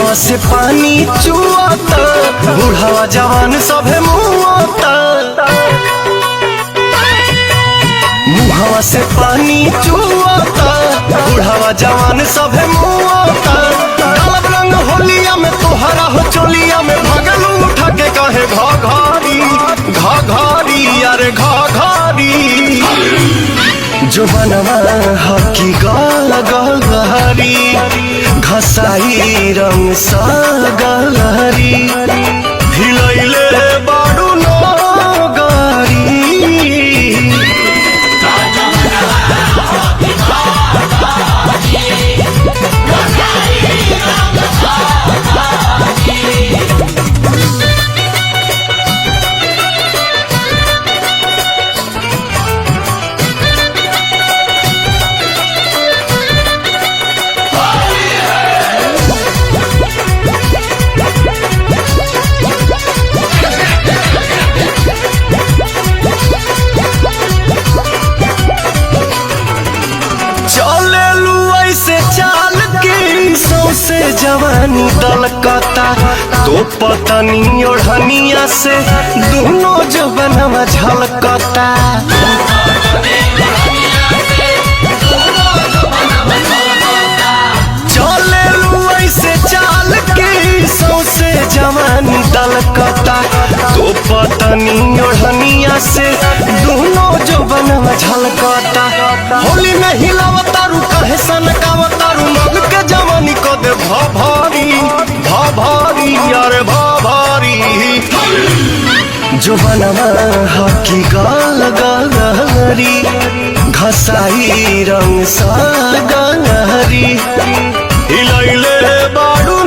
मुहवा से पानी चुआता, बुढ़ावा जवान सभे मुआता। मुहवा से पानी चुआता, बुढ़ावा जवान सभे मुआता। डालब रंग होलिया में तोहरा हो चोलिया में, भगलू उठा के कहे घाघरी घाघरी अरे घाघरी। जो बनवा हकी गाल गलहरी, घसाई रंग सा गलहरी। हिलैले बाडू नगरी। से जवानी दलकता तो पतनी ओढ़निया से दोनों जो बनवा झलकता। चले लू ऐसे चाल के सौसे जवानी दलकता तो पतनी ओढ़निया से दोनों जो बनवा झलकता। होली में हिलावता रू कहे सनकावता रू, मग के जवानी को दे भाभारी भाभारी अरे भाभारी। जो बनवा हकी गाल गलहरी, घसाई रंग सा गलहरी। हिलैले बाडू